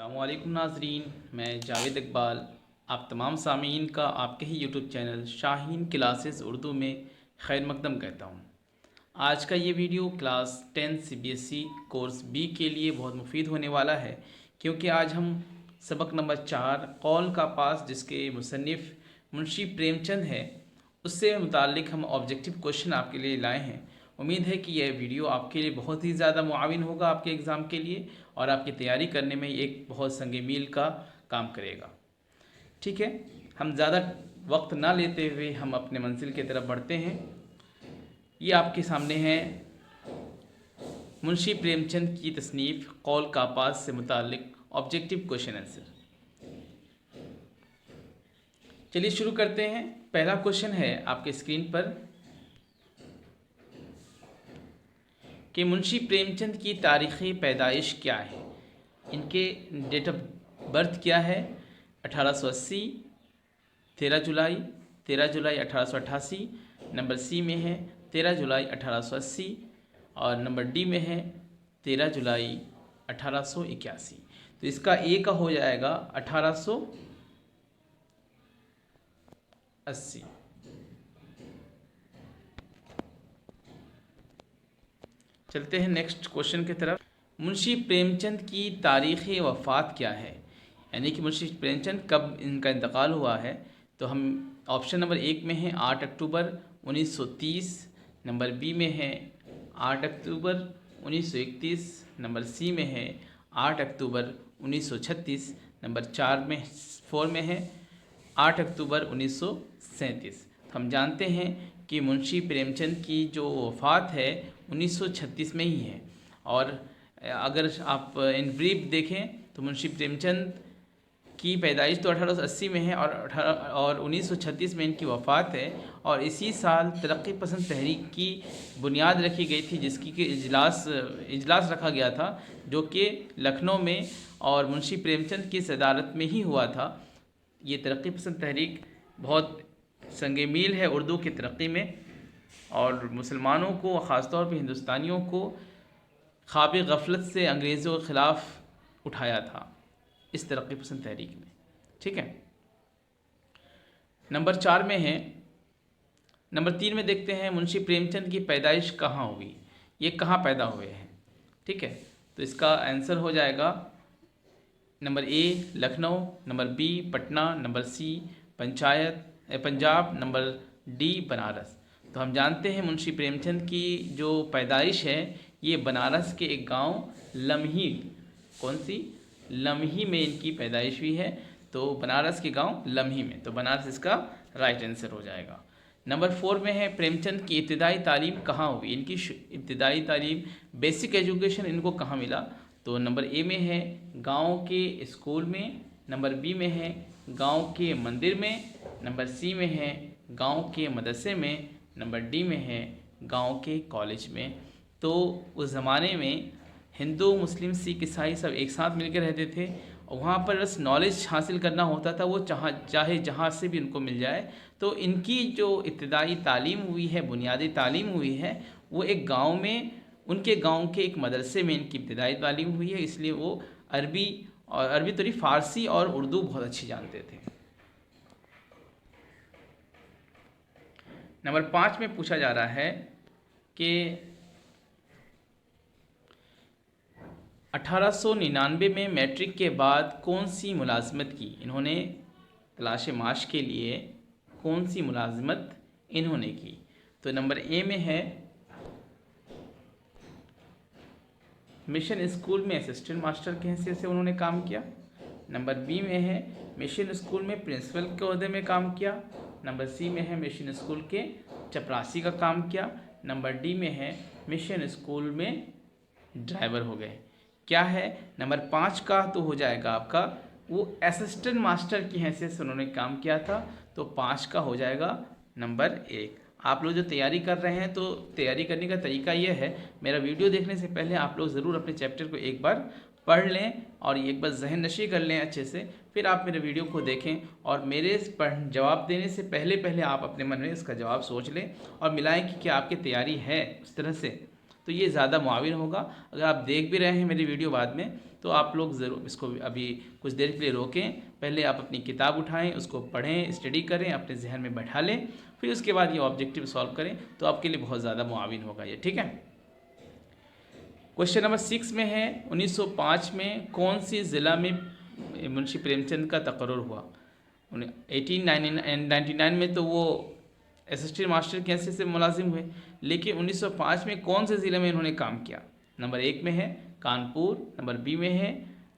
अस्सलामुअलैकुम नाज़रीन, मैं जावेद इकबाल आप तमाम सामीन का आपके ही YouTube channel Shaheen classes Urdu में खैर मकदम कहता हूँ। आज का ये video class 10 CBSE course B के लिए बहुत मुफीद होने वाला है, क्योंकि आज हम सबक नंबर 4 कौल का पास, जिसके मुसन्निफ़ मुंशी प्रेमचंद है, उससे मुताल्लिक़ हम ऑब्जेक्टिव क्वेश्चन आपके लिए लाए हैं। उम्मीद है कि यह वीडियो आपके लिए बहुत ही ज़्यादा मुआविन होगा आपके एग्ज़ाम के लिए, और आपकी तैयारी करने में एक बहुत संग मील का काम करेगा। ठीक है, हम ज़्यादा वक्त ना लेते हुए हम अपने मंजिल की तरफ बढ़ते हैं। ये आपके सामने है मुंशी प्रेमचंद की तसनीफ़ कौल का पास से मुताल्लिक़ ऑब्जेक्टिव क्वेश्चन आंसर। चलिए शुरू करते हैं। पहला क्वेश्चन है आपके स्क्रीन पर कि मुंशी प्रेमचंद की तारीख़ी पैदाइश क्या है। इनके डेट ऑफ बर्थ क्या है। 1880, 13 जुलाई 1888, नंबर सी में है 13 जुलाई 1880 और नंबर डी में है 13 जुलाई 1881। तो इसका ए का हो जाएगा 1880। चलते हैं नेक्स्ट क्वेश्चन की तरफ। मुंशी प्रेमचंद की तारीख़ वफ़ात क्या है, यानी कि मुंशी प्रेमचंद कब इनका इंतकाल हुआ है। तो हम ऑप्शन नंबर 1 में है 8 अक्टूबर 1930, नंबर बी में है 8 अक्टूबर 1931, नंबर सी में है 8 अक्टूबर 1936, नंबर 4 में है 8 अक्टूबर 1937। हम जानते हैं कि मुंशी प्रेमचंद की जो वफ़ात है 1936 में ही है। और अगर आप इन ब्रीफ देखें तो मुंशी प्रेमचंद की पैदाइश तो 1880 में है और 1936 में इनकी वफ़ात है। और इसी साल तरक्की पसंद तहरीक की बुनियाद रखी गई थी, जिसकी कि इजलास रखा गया था, जो कि लखनऊ में और मुंशी प्रेमचंद की सदारत में ही हुआ था। ये तरक्की पसंद तहरीक बहुत संग मील है उर्दू की तरक्की में, और मुसलमानों को, ख़ास तौर पे हिंदुस्तानियों को ख्वाब गफलत से अंग्रेज़ों के ख़िलाफ़ उठाया था इस तरक्की पसंद तहरीक में। ठीक है, नंबर 4 में है। नंबर 3 में देखते हैं मुंशी प्रेमचंद की पैदाइश कहाँ हुई, ये कहाँ पैदा हुए हैं। ठीक है, तो इसका आंसर हो जाएगा number A Lucknow, number B Patna, number C Punjab, number D Banaras. तो हम जानते हैं मुंशी प्रेमचंद की जो पैदाइश है ये बनारस के एक गांव लम्ही, कौन सी, लम्ही में इनकी पैदाइश हुई है। तो बनारस के गांव लम्ही में, तो बनारस इसका राइट आंसर हो जाएगा। नंबर 4 में है प्रेमचंद की इब्तिदाई तालीम कहाँ हुई, इनकी इब्तिदाई तालीम, बेसिक एजुकेशन इनको कहाँ मिला। तो नंबर ए में है गांव के स्कूल में, नंबर बी में है गांव के मंदिर में, नंबर सी में है गांव के मदरसे में, नंबर डी में है गांव के कॉलेज में। तो उस ज़माने में हिंदू, मुस्लिम, सिख, ईसाई सब एक साथ मिलकर रहते थे, और वहाँ पर बस नॉलेज हासिल करना होता था, वो चाहे जहाँ से भी उनको मिल जाए। तो इनकी जो इब्तिदाई तालीम हुई है, बुनियादी तालीम हुई है, वो एक गांव में, उनके गांव के एक मदरसे में इनकी इब्तिदाई तालीम हुई है। इसलिए वो अरबी तो नहीं, फ़ारसी और उर्दू बहुत अच्छी जानते थे। नंबर 5 में पूछा जा रहा है कि 1899 में मैट्रिक के बाद कौन सी मुलाजमत की इन्होंने, तलाश माश के लिए कौन सी मुलाजमत इन्होंने की। तो नंबर ए में है मिशन स्कूल में असिस्टेंट मास्टर की हैसियत से उन्होंने काम किया। नंबर बी में है मिशन स्कूल में प्रिंसिपल के ओहदे में काम किया। नंबर सी में है मिशन स्कूल के चपरासी का काम किया। नंबर डी में है मिशन स्कूल में ड्राइवर हो गए। क्या है, नंबर 5 का तो हो जाएगा आपका, वो असिस्टेंट मास्टर की हैसियत से उन्होंने काम किया था। तो 5 का हो जाएगा नंबर 1। आप लोग जो तैयारी कर रहे हैं, तो तैयारी करने का तरीका ये है, मेरा वीडियो देखने से पहले आप लोग ज़रूर अपने चैप्टर को एक बार पढ़ लें और एक बार जहन नशी कर लें अच्छे से, फिर आप मेरे वीडियो को देखें, और मेरे जवाब देने से पहले पहले आप अपने मन में इसका जवाब सोच लें और मिलाएं कि क्या आपकी तैयारी है उस तरह से, तो ये ज़्यादा मुआविन होगा। अगर आप देख भी रहे हैं मेरी वीडियो बाद में, तो आप लोग ज़रूर इसको अभी कुछ देर के लिए रोकें, पहले आप अपनी किताब उठाएं, उसको पढ़ें, स्टडी करें, अपने जहन में बैठा लें, फिर उसके बाद ये ऑब्जेक्टिव सॉल्व करें, तो आपके लिए बहुत ज़्यादा मुआविन होगा ये। ठीक है। क्वेश्चन नंबर 6 में है 1905 में कौन सी ज़िला में मुंशी प्रेमचंद का तकर्रुर हुआ। 1899 में तो वो असिस्टेंट मास्टर के हैसियत से मुलाजिम हुए, लेकिन 1905 में कौन से ज़िले में इन्होंने काम किया। नंबर 1 में है कानपुर, नंबर बी में है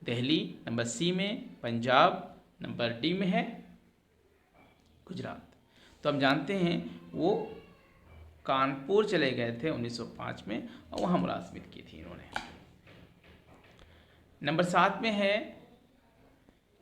दिल्ली, नंबर सी में पंजाब, नंबर डी में है गुजरात। तो हम जानते हैं वो कानपुर चले गए थे 1905 में और वहाँ मुलाजमत की थी इन्होंने। नंबर 7 में है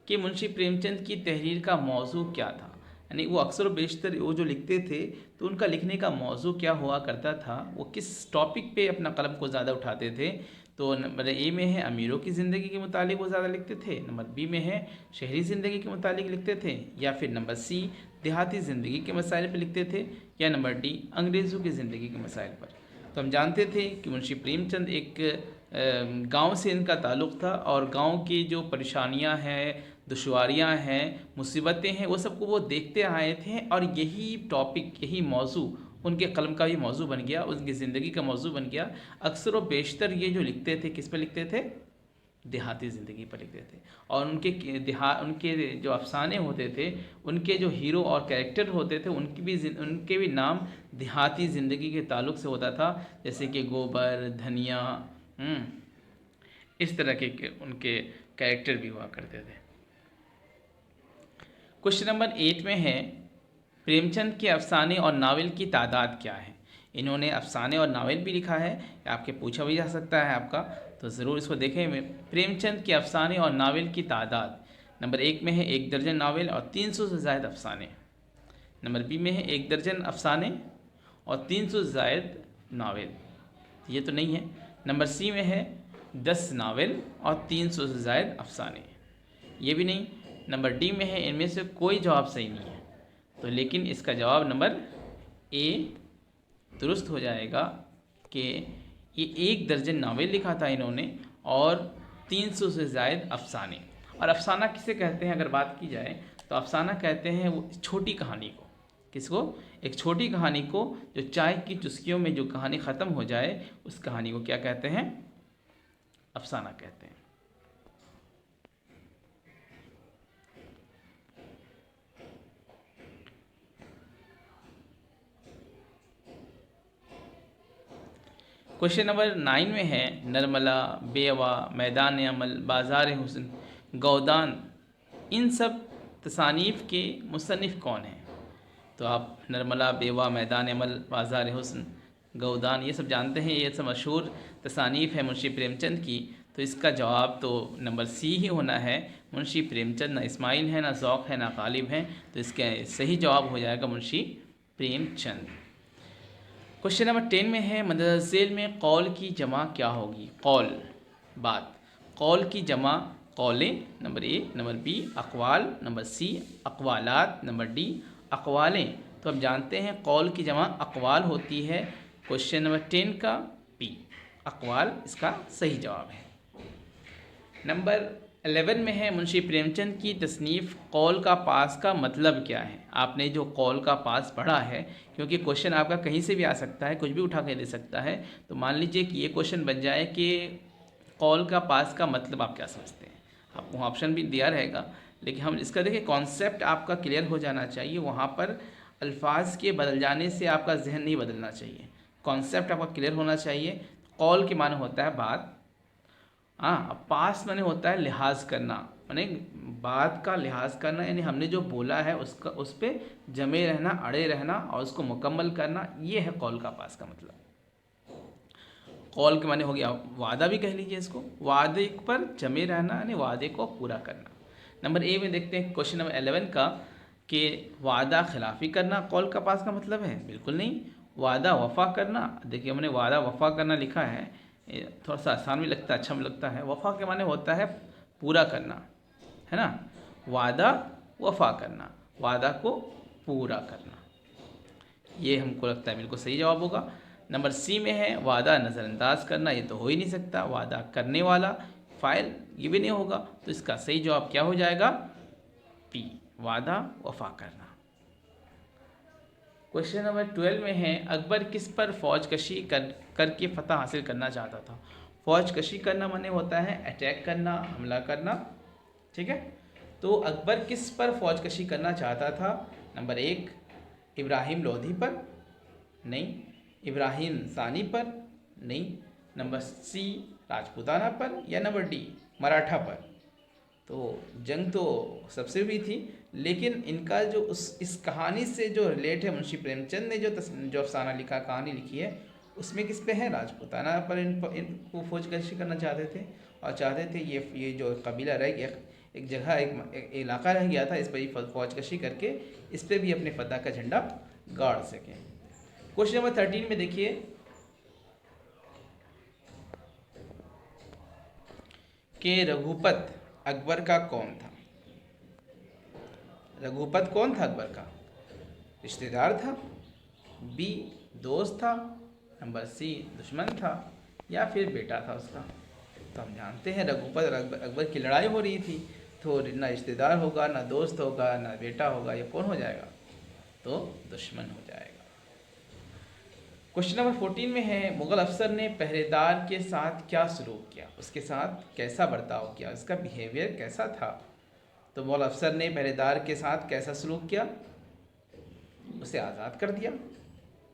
कि मुंशी प्रेमचंद की तहरीर का मौजू क्या था, यानी वो अक्सर बेशतर वो जो लिखते थे तो उनका लिखने का मौजू क्या हुआ करता था, वो किस टॉपिक पे अपना कलम को ज़्यादा उठाते थे। तो नंबर ए में है अमीरों की ज़िंदगी के मुतालिक वो ज़्यादा लिखते थे, नंबर बी में है शहरी ज़िंदगी के मुतालिक लिखते थे, या फिर नंबर सी देहाती ज़िंदगी के मसाइल पर लिखते थे, या नंबर डी अंग्रेज़ों की ज़िंदगी के मसाइल पर। तो हम जानते थे कि मुंशी प्रेमचंद एक गांव से इनका ताल्लुक़ था और गांव की जो परेशानियां हैं, दुश्वारियां हैं, मुसीबतें हैं, वो सबको वो देखते आए थे और यही टॉपिक, यही मौजू उनके कलम का भी मौजू बन गया, उनकी ज़िंदगी का मौजू बन गया। अक्सर व बेशतर ये जो लिखते थे किस पर लिखते थे, देहाती ज़िंदगी पर लिखते थे। और उनके जो अफसाने होते थे, उनके जो हीरो और कैरेक्टर होते थे, उनके भी नाम देहाती ज़िंदगी के ताल्लुक़ से होता था, जैसे कि गोबर, धनिया, इस तरह के उनके कैरेक्टर भी हुआ करते थे। क्वेश्चन नंबर 8 में है प्रेमचंद के अफसाने और नावल की तादाद क्या है। इन्होंने अफसाने और नावल भी लिखा है, आपके पूछा भी जा सकता है आपका, तो ज़रूर इसको देखें। प्रेमचंद के अफसाने और नावल की तादाद, नंबर 1 में है 1 दर्जन नावल और 300 से ज़ायद अफसाने, नंबर बी में है 1 दर्जन अफसाने और 300 से ज़ायद नावल, ये तो नहीं है। नंबर सी में है 10 नावल और 300 से ज़ायद अफसाने, ये भी नहीं। नंबर डी में है इनमें से कोई जवाब सही नहीं है, तो लेकिन इसका जवाब नंबर ए दुरुस्त हो जाएगा कि ये 1 दर्जन नावल लिखा था इन्होंने और 300 से ज़ायद अफसाने। और अफसाना किसे कहते हैं अगर बात की जाए तो अफसाना कहते हैं वो छोटी कहानी को, किसको, एक छोटी कहानी को जो चाय की चुस्कियों में जो कहानी ख़त्म हो जाए उस कहानी को क्या कहते हैं, अफसाना कहते हैं। क्वेश्चन नंबर 9 में है नरमला, बेवा, मैदान अमल, बाज़ार हुस्न, गौदान, इन सब तसानीफ़ के मुसन्निफ़ कौन हैं। तो आप नरमला, बेवा, मैदान अमल, बाज़ार हुस्न, गौदान ये सब जानते हैं, ये सब मशहूर तसानीफ़ है मुंशी प्रेमचंद की। तो इसका जवाब तो नंबर सी ही होना है। मुंशी प्रेमचंद ना इस्माइल है, ना ज़ौक़ है, ना गालिब हैं, तो इसका सही जवाब हो जाएगा मुंशी प्रेमचंद। क्वेश्चन नंबर 10 में है मदरसेल में कौल की जमा क्या होगी। कौल बात, कौल की जमा कौलें, नंबर ए, नंबर बी अक़वाल, नंबर सी अक़वालात, नंबर डी अक़वालें। तो हम जानते हैं कौल की जमा अक़वाल होती है। क्वेश्चन नंबर 10 का बी अक़वाल इसका सही जवाब है। नंबर 11 में है मुंशी प्रेमचंद की तसनीफ़ कौल का पास का मतलब क्या है। आपने जो कौल का पास पढ़ा है, क्योंकि क्वेश्चन आपका कहीं से भी आ सकता है, कुछ भी उठा के दे सकता है, तो मान लीजिए कि ये क्वेश्चन बन जाए कि कौल का पास का मतलब आप क्या समझते हैं, आपको ऑप्शन भी दिया रहेगा, लेकिन हम इसका देखिए कॉन्सेप्ट आपका क्लियर हो जाना चाहिए। वहाँ पर अल्फाज के बदल जाने से आपका जहन नहीं बदलना चाहिए, कॉन्सेप्ट आपका क्लियर होना चाहिए। कौल के माने होता है बात, हाँ, पास माने होता है लिहाज करना, माने बात का लिहाज करना, यानी हमने जो बोला है उसका उस पर जमे रहना, अड़े रहना और उसको मुकम्मल करना, ये है कौल का पास का मतलब। कौल के माने हो गया वादा भी कह लीजिए इसको, वादे पर जमे रहना यानी वादे को पूरा करना। नंबर ए में देखते हैं क्वेश्चन नंबर 11 का कि वादा खिलाफ़ी करना कौल का पास का मतलब है, बिल्कुल नहीं। वादा वफ़ा करना, देखिए हमने वादा वफ़ा करना लिखा है, थोड़ा सा आसान भी लगता है, अच्छा भी लगता है। वफ़ा के माने होता है पूरा करना, है ना, वादा वफ़ा करना, वादा को पूरा करना, ये हमको लगता है बिल्कुल सही जवाब होगा। नंबर सी में है वादा नज़रअंदाज करना, ये तो हो ही नहीं सकता, वादा करने वाला फ़ाइल ये भी नहीं होगा, तो इसका सही जवाब क्या हो जाएगा? पी, वादा वफा करना। क्वेश्चन नंबर 12 में है, अकबर किस पर फौज कशी करके फतह हासिल करना चाहता था? फौज कशी करना माने होता है अटैक करना, हमला करना, ठीक है। तो अकबर किस पर फौज कशी करना चाहता था? नंबर 1 इब्राहिम लोधी पर, नहीं। इब्राहिम सानी पर, नहीं। नंबर सी राजपूताना पर, या नंबर डी मराठा पर। तो जंग तो सबसे भी थी, लेकिन इनका जो इस कहानी से जो रिलेट है, मुंशी प्रेमचंद ने जो अफसाना लिखा, कहानी लिखी है, उसमें किस पे है? राजपूताना पर इनको फौज कशी करना चाहते थे, और चाहते थे ये जो कबीला रह गया, एक जगह एक इलाका रह गया था, इस पर ही फौज कशी करके इस पर भी अपने फतह का झंडा गाड़ सकें। क्वेश्चन नंबर 13 में देखिए कि रघुपत अकबर का कौन था? रघुपत कौन था अकबर का? रिश्तेदार था, बी दोस्त था, नंबर सी दुश्मन था, या फिर बेटा था उसका? तो हम जानते हैं रघुपत और अकबर की लड़ाई हो रही थी, तो ना रिश्तेदार होगा, ना दोस्त होगा, ना बेटा होगा, ये कौन हो जाएगा? तो दुश्मन हो जाएगा। क्वेश्चन नंबर 14 में है, मुगल अफसर ने पहरेदार के साथ क्या सलूक किया? उसके साथ कैसा बर्ताव किया? उसका बिहेवियर कैसा था? तो मुगल अफसर ने पहरेदार के साथ कैसा सलूक किया? उसे आज़ाद कर दिया,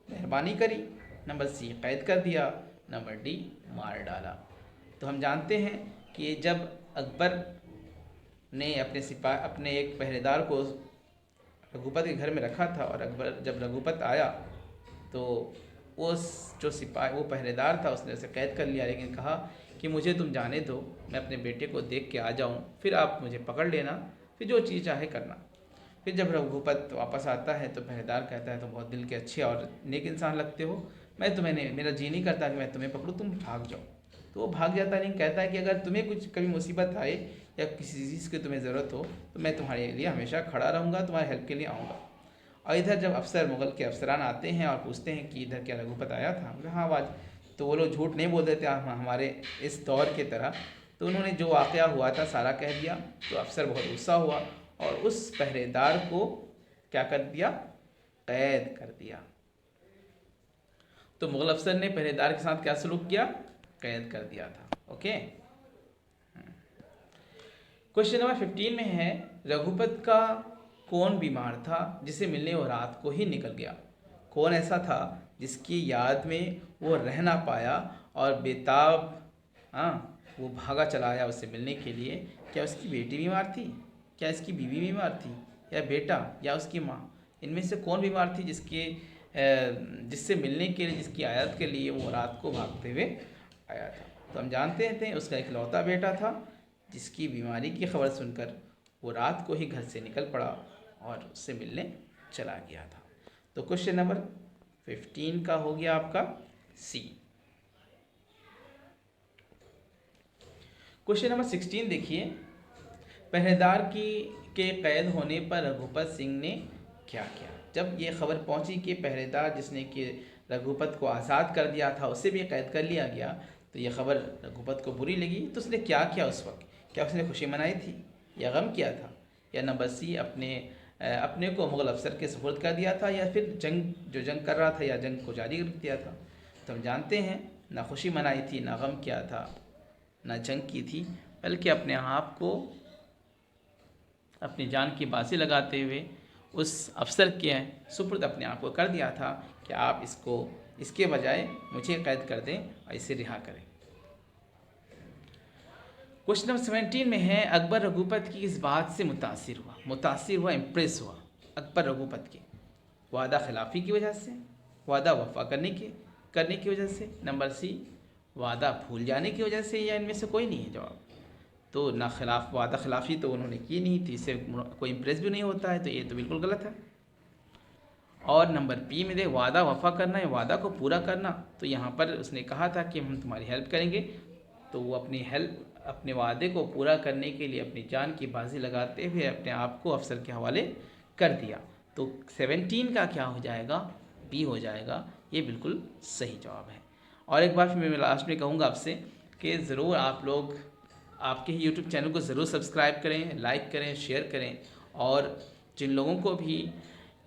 मेहरबानी करी, नंबर सी कैद कर दिया, नंबर डी मार डाला। तो हम जानते हैं कि जब अकबर ने अपने एक पहरेदार को रघुपत के घर में रखा था, और अकबर जब रघुपत आया तो उस जो सिपाही, वो पहरेदार था, उसने उसे कैद कर लिया, लेकिन कहा कि मुझे तुम जाने दो, मैं अपने बेटे को देख के आ जाऊं, फिर आप मुझे पकड़ लेना, फिर जो चीज़ चाहे करना। फिर जब रघुपत वापस आता है तो पहरेदार कहता है, तुम बहुत दिल के अच्छे और नेक इंसान लगते हो, मैं तुम्हें, मेरा जी नहीं करता कि मैं तुम्हें पकड़ूँ, तुम भाग जाओ। तो वो भाग जाता है, लेकिन कहता है कि अगर तुम्हें कुछ कभी मुसीबत आए या किसी चीज़ की तुम्हें ज़रूरत हो तो मैं तुम्हारे लिए हमेशा खड़ा रहूँगा, तुम्हारी हेल्प के लिए आऊँगा। और इधर जब मुग़ल के अफसरान आते हैं और पूछते हैं कि इधर क्या रघुपत आया था? बोले हाँ आज। तो वो लोग झूठ नहीं बोल देते हमारे इस दौर की तरह। तो उन्होंने जो वाक़या हुआ था सारा कह दिया। तो अफसर बहुत गुस्सा हुआ और उस पहरेदार को क्या कर दिया? कैद कर दिया। तो मुग़ल अफसर ने पहरेदार के साथ क्या सलूक किया? कैद कर दिया था। ओके। क्वेश्चन नंबर 15 में है, रघुपत का कौन बीमार था जिसे मिलने वो रात को ही निकल गया? कौन ऐसा था जिसकी याद में वो रह ना पाया और बेताब वो भागा चला आया उससे मिलने के लिए? क्या उसकी बेटी बीमार थी? क्या इसकी बीवी बीमार थी? या बेटा या उसकी माँ? इनमें से कौन बीमार थी जिससे मिलने के लिए, जिसकी आयत के लिए वो रात को भागते हुए आया था? तो हम जानते थे उसका इकलौता बेटा था जिसकी बीमारी की खबर सुनकर वो रात को ही घर से निकल पड़ा और उससे मिलने चला गया था। तो क्वेश्चन नंबर 15 का हो गया आपका सी। क्वेश्चन नंबर 16 देखिए, पहरेदार के कैद होने पर रघुपत सिंह ने क्या किया? जब ये खबर पहुंची कि पहरेदार जिसने कि रघुपत को आज़ाद कर दिया था उसे भी कैद कर लिया गया, तो ये खबर रघुपत को बुरी लगी। तो उसने क्या किया उस वक्त? क्या उसने खुशी मनाई थी या गम किया था? या नंबर सी अपने को मुग़ल अफसर के सुपुर्द कर दिया था, या फिर जंग कर रहा था या जंग को जारी रख दिया था? तो हम जानते हैं ना खुशी मनाई थी, ना गम किया था, ना जंग की थी, बल्कि अपने आप को अपनी जान की बाजी लगाते हुए उस अफसर के सुपुर्द अपने आप को कर दिया था कि आप इसके बजाय मुझे कैद कर दें और इसे रिहा करें। क्वेश्चन नंबर 17 में है, अकबर रघुपत की इस बात से मुतासिर हुआ, इम्प्रेस हुआ अकबर रघुपत के वादा खिलाफ़ी की वजह से, वादा वफा करने की वजह से, नंबर सी वादा भूल जाने की वजह से, या इनमें से कोई नहीं है जवाब? तो ना वादा खिलाफ़ी तो उन्होंने की नहीं थी, इससे कोई इम्प्रेस भी नहीं होता है, तो ये तो बिल्कुल गलत है। और नंबर बी में वादा वफा करना है, वादा को पूरा करना, तो यहाँ पर उसने कहा था कि हम तुम्हारी हेल्प करेंगे, तो वो अपने वादे को पूरा करने के लिए अपनी जान की बाजी लगाते हुए अपने आप को अफसर के हवाले कर दिया। तो 17 का क्या हो जाएगा? बी हो जाएगा। ये बिल्कुल सही जवाब है। और एक बार फिर मैं लास्ट में कहूँगा आपसे कि ज़रूर आप लोग आपके यूट्यूब चैनल को ज़रूर सब्सक्राइब करें, लाइक करें, शेयर करें, और जिन लोगों को भी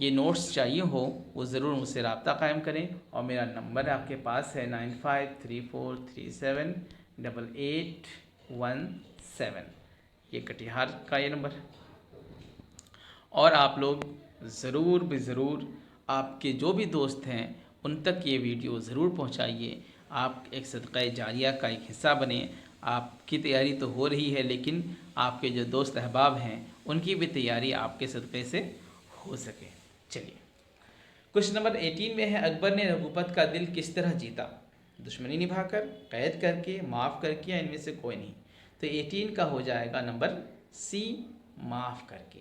ये नोट्स चाहिए हो वो ज़रूर मुझसे रब्ता कायम करें। और मेरा नंबर आपके पास है 9534378817, ये कटिहार का ये नंबर है। और आप लोग ज़रूर ज़रूर आपके जो भी दोस्त हैं उन तक ये वीडियो ज़रूर पहुंचाइए। आप एक सदक़ा जारिया का एक हिस्सा बने। आपकी तैयारी तो हो रही है, लेकिन आपके जो दोस्त अहबाब हैं उनकी भी तैयारी आपके सदक़े से हो सके। चलिए, क्वेश्चन नंबर 18 में है, अकबर ने रघुपत का दिल किस तरह जीता? दुश्मनी निभाकर, कैद करके, माफ़ करके, या इनमें से कोई नहीं? तो 18 का हो जाएगा नंबर सी, माफ़ करके।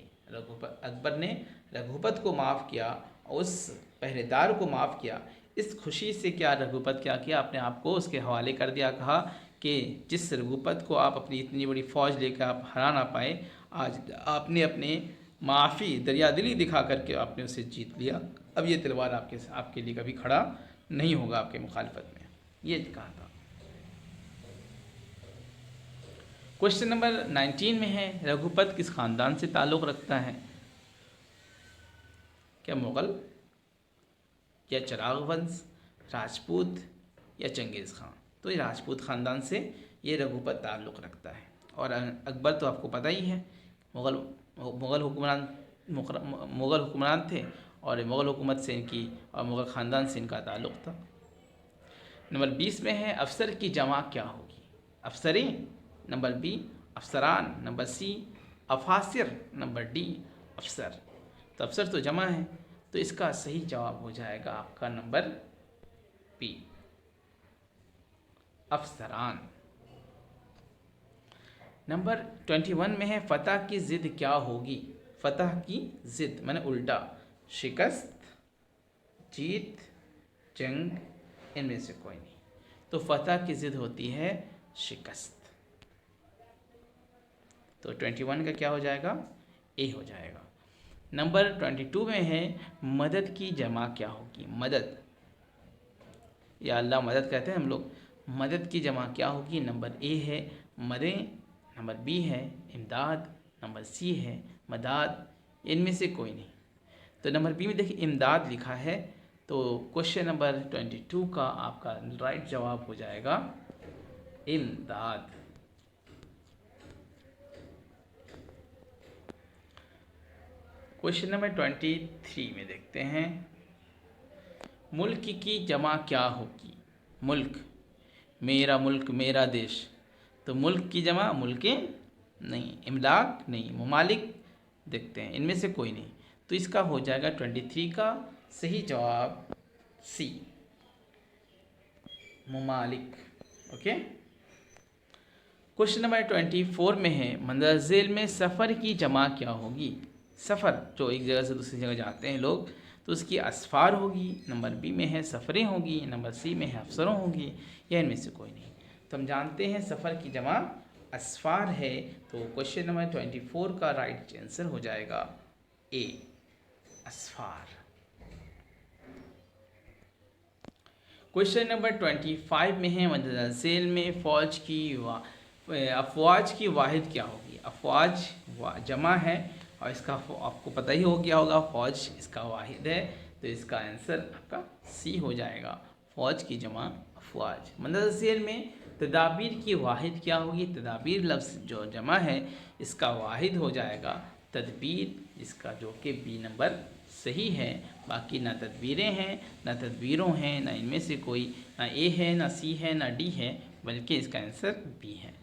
अकबर ने रघुपत को माफ़ किया, उस पहरेदार को माफ़ किया। इस खुशी से क्या रघुपत क्या किया, अपने आप को उसके हवाले कर दिया। कहा कि जिस रघुपत को आप अपनी इतनी बड़ी फ़ौज लेकर आप हरा ना पाए, आज आपने अपने माफ़ी दरियादिली दिखा करके आपने उसे जीत लिया। अब ये तलवार आपके लिए कभी खड़ा नहीं होगा आपके मुखालफत में, ये कहा था। क्वेश्चन नंबर 19 में है, रघुपत किस ख़ानदान से ताल्लुक़ रखता है? क्या मुग़ल, या चिराग वंश, राजपूत, या चंगेज़ खान? तो ये राजपूत ख़ानदान से ये रघुपत ताल्लुक़ रखता है। और अकबर तो आपको पता ही है, मुग़ल हुक्मरान थे, और मुग़ल हुकूमत से इनकी और मुग़ल ख़ानदान से इनका ताल्लुक़ था। नंबर 20 में है, अफसर की जमा क्या होगी? अफसरें, नंबर बी अफसरान, नंबर सी अफासिर, नंबर डी अफसर। तो अफसर तो जमा है, तो इसका सही जवाब हो जाएगा आपका नंबर बी, अफसरान। नंबर 21 में है, फ़तह की ज़िद क्या होगी? फ़तह की ज़िद माने उल्टा, शिकस्त, जीत, जंग, इनमें से कोई नहीं। तो फ़तह की ज़िद होती है शिकस्त। तो 21 का क्या हो जाएगा? ए हो जाएगा। नंबर 22 में है, मदद की जमा क्या होगी? मदद, या अल्लाह मदद कहते हैं हम लोग। मदद की जमा क्या होगी? नंबर ए है मदें, नंबर बी है इमदाद, नंबर सी है मदाद, इनमें से कोई नहीं। तो नंबर बी में देखिए इमदाद लिखा है, तो क्वेश्चन नंबर 22 का आपका राइट जवाब हो जाएगा इमदाद। क्वेश्चन नंबर 23 में देखते हैं, मुल्क की जमा क्या होगी? मुल्क, मुल्क मेरा देश, तो मुल्क की जमा मुल्कें नहीं, इमलाक नहीं, ममालिक। देखते हैं इनमें से कोई नहीं, तो इसका हो जाएगा 23 का सही जवाब सी, ममालिक। ओके। क्वेश्चन नंबर 24 में है, मंजिल में सफ़र की जमा क्या होगी? सफ़र, जो एक जगह से दूसरी जगह जाते हैं लोग, तो उसकी असफ़ार होगी। नंबर बी में है सफ़रें होगी, नंबर सी में है अफसरों होगी, या इनमें से कोई नहीं। तो हम जानते हैं सफ़र की जमा असफ़ार है, तो क्वेश्चन नंबर 24 का राइट आंसर हो जाएगा ए, असफ़ार। क्वेश्चन नंबर 25 में है, मंजिल में फ़ौज की अफवाज की वाहिद क्या होगी? अफवाज जमा है, और इसका आपको पता ही हो गया होगा, फ़ौज इसका वाहिद है, तो इसका आंसर आपका सी हो जाएगा, फ़ौज की जमा अफवाज। मंजिल में तदाबीर की वाहिद क्या होगी? तदाबीर लफ्ज़ जो जमा है, इसका वाहिद हो जाएगा तदबीर, इसका जो कि बी नंबर सही है। बाकी ना तदबीरें हैं, ना तदबीरों हैं, ना इनमें से कोई, ना ए है, ना सी है, ना डी है, बल्कि इसका आंसर बी है।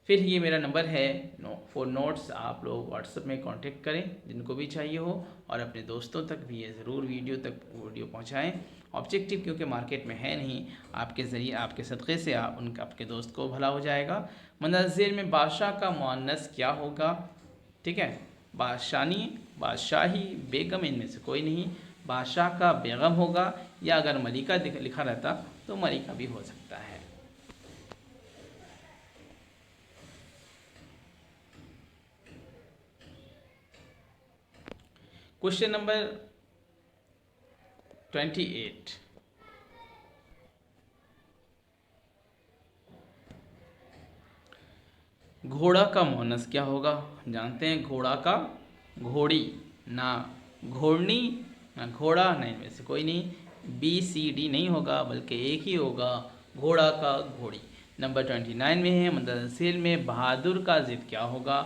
फिर ये मेरा नंबर है फॉर नोट्स, आप लोग व्हाट्सएप में कांटेक्ट करें जिनको भी चाहिए हो, और अपने दोस्तों तक भी ये ज़रूर वीडियो पहुंचाएं। ऑब्जेक्टिव क्योंकि मार्केट में है नहीं, आपके ज़रिए, आपके सदक़े से आपके दोस्त को भला हो जाएगा। मंजिल में बादशाह का मुअन्नस क्या होगा? ठीक है, बादशाही, बादशाही, बेगम, इनमें से कोई नहीं। बादशाह का बेगम होगा, या अगर मलिका लिखा रहता तो मलिका भी हो सकता है। क्वेश्चन नंबर 28, घोड़ा का मुअन्नस क्या होगा? जानते हैं घोड़ा का घोड़ी, ना घोड़नी ना घोड़ा, ना इनमें से कोई नहीं, BCD नहीं होगा बल्कि एक ही होगा, घोड़ा का घोड़ी। नंबर 29 में है मुंतसिल में बहादुर का ज़िद क्या होगा?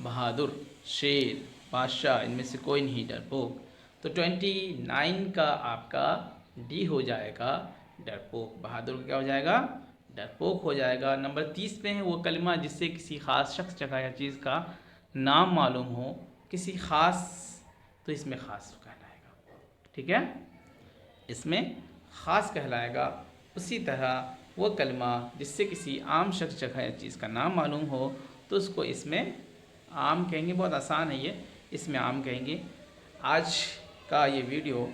बहादुर, शेर, बादशाह, इनमें से कोई नहीं, डरपोक। तो 29 का आपका डी हो जाएगा, डरपोक। बहादुर क्या हो जाएगा? डरपोक हो जाएगा। नंबर 30 पे है वो कलिमा जिससे किसी ख़ास शख्स, जगह या चीज़ का नाम मालूम हो, किसी ख़ास, तो इसमें ख़ास कहलाएगा, ठीक है, इसमें ख़ास कहलाएगा। उसी तरह वो कलिमा जिससे किसी आम शख्स, जगह या चीज़ का नाम मालूम हो, तो उसको इसमें आम कहेंगे। बहुत आसान है ये, इसमें आम कहेंगे। आज का ये वीडियो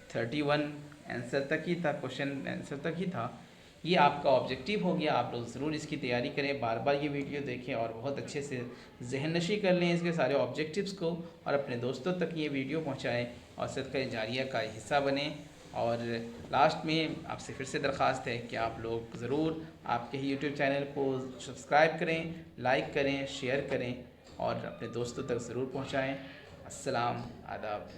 31 आंसर तक ही था, क्वेश्चन आंसर तक ही था। ये आपका ऑब्जेक्टिव हो गया। आप लोग ज़रूर इसकी तैयारी करें, बार बार ये वीडियो देखें और बहुत अच्छे से जहन नशी कर लें इसके सारे ऑब्जेक्टिव्स को, और अपने दोस्तों तक ये वीडियो पहुंचाएं और सदका जारिया का हिस्सा बने। और लास्ट में आपसे फिर से दरख्वास्त है कि आप लोग ज़रूर आपके ही यूट्यूब चैनल को सब्सक्राइब करें, लाइक करें, शेयर करें और अपने दोस्तों तक ज़रूर पहुँचाएँ। अस्सलाम, आदाब।